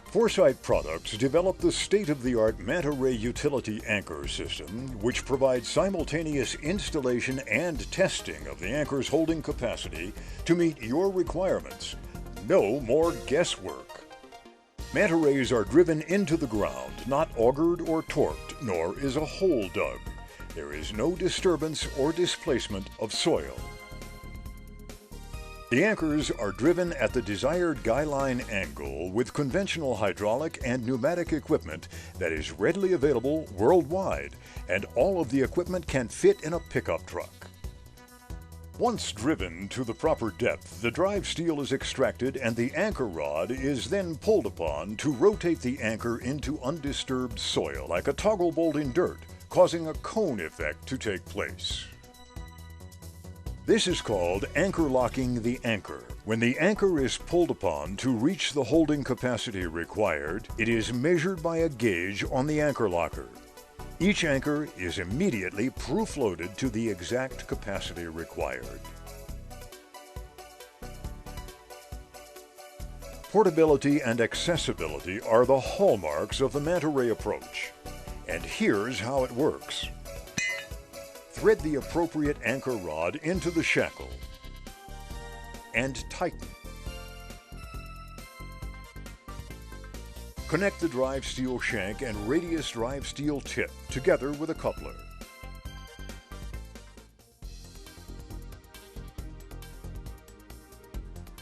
Foresight Products developed the state-of-the-art Manta Ray utility anchor system, which provides simultaneous installation and testing of the anchor's holding capacity to meet your requirements. No more guesswork. Manta rays are driven into the ground, not augured or torqued, nor is a hole dug. There is no disturbance or displacement of soil. The anchors are driven at the desired guy line angle with conventional hydraulic and pneumatic equipment that is readily available worldwide, and all of the equipment can fit in a pickup truck. Once driven to the proper depth, the drive steel is extracted and the anchor rod is then pulled upon to rotate the anchor into undisturbed soil like a toggle bolt in dirt, causing a cone effect to take place. This is called anchor locking the anchor. When the anchor is pulled upon to reach the holding capacity required, it is measured by a gauge on the anchor locker. Each anchor is immediately proof-loaded to the exact capacity required. Portability and accessibility are the hallmarks of the Manta Ray approach. And here's how it works. Thread the appropriate anchor rod into the shackle and tighten. Connect the drive steel shank and radius drive steel tip together with a coupler.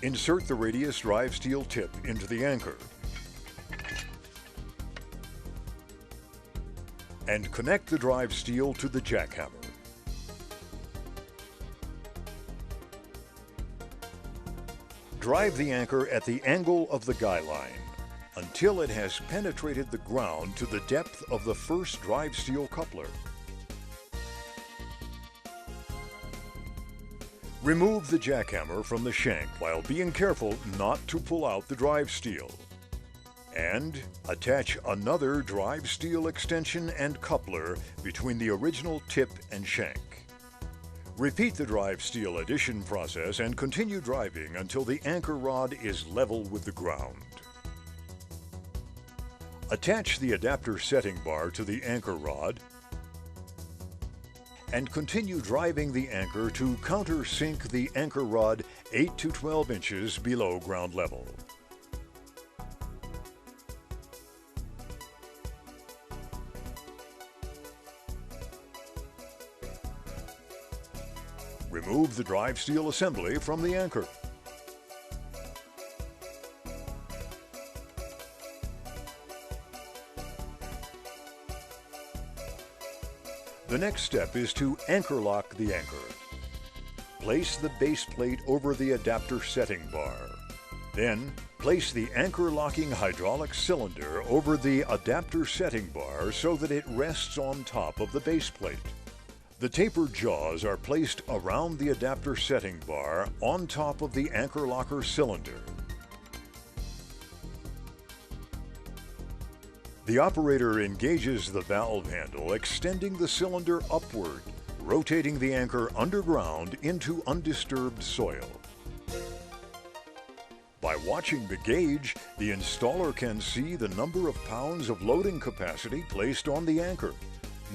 Insert the radius drive steel tip into the anchor and connect the drive steel to the jackhammer. Drive the anchor at the angle of the guy line until it has penetrated the ground to the depth of the first drive steel coupler. Remove the jackhammer from the shank while being careful not to pull out the drive steel. And attach another drive steel extension and coupler between the original tip and shank. Repeat the drive steel addition process and continue driving until the anchor rod is level with the ground. Attach the adapter setting bar to the anchor rod and continue driving the anchor to countersink the anchor rod 8 to 12 inches below ground level. Remove the drive steel assembly from the anchor. The next step is to anchor lock the anchor. Place the base plate over the adapter setting bar. Then, place the anchor locking hydraulic cylinder over the adapter setting bar so that it rests on top of the base plate. The tapered jaws are placed around the adapter setting bar on top of the anchor locker cylinder. The operator engages the valve handle, extending the cylinder upward, rotating the anchor underground into undisturbed soil. By watching the gauge, the installer can see the number of pounds of loading capacity placed on the anchor.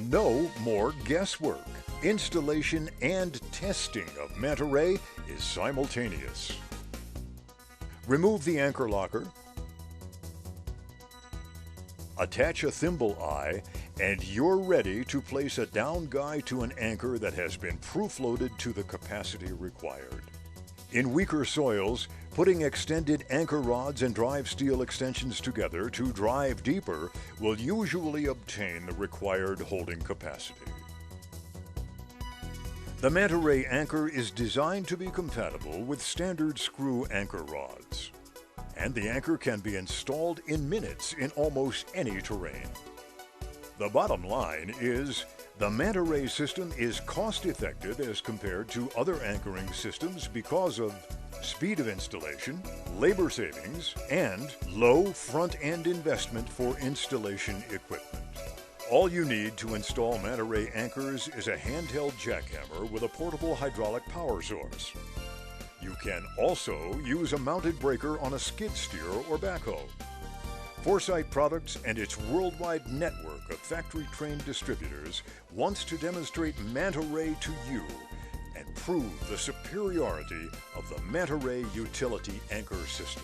No more guesswork. Installation and testing of Manta Ray is simultaneous. Remove the anchor locker, attach a thimble eye, and you're ready to place a down guy to an anchor that has been proof-loaded to the capacity required. In weaker soils, putting extended anchor rods and drive steel extensions together to drive deeper will usually obtain the required holding capacity. The Manta Ray anchor is designed to be compatible with standard screw anchor rods, and the anchor can be installed in minutes in almost any terrain. The bottom line is the Manta Ray system is cost-effective as compared to other anchoring systems because of speed of installation, labor savings, and low front-end investment for installation equipment. All you need to install Manta Ray anchors is a handheld jackhammer with a portable hydraulic power source. You can also use a mounted breaker on a skid steer or backhoe. Foresight Products and its worldwide network of factory-trained distributors wants to demonstrate Manta Ray to you and prove the superiority of the Manta Ray utility anchor system.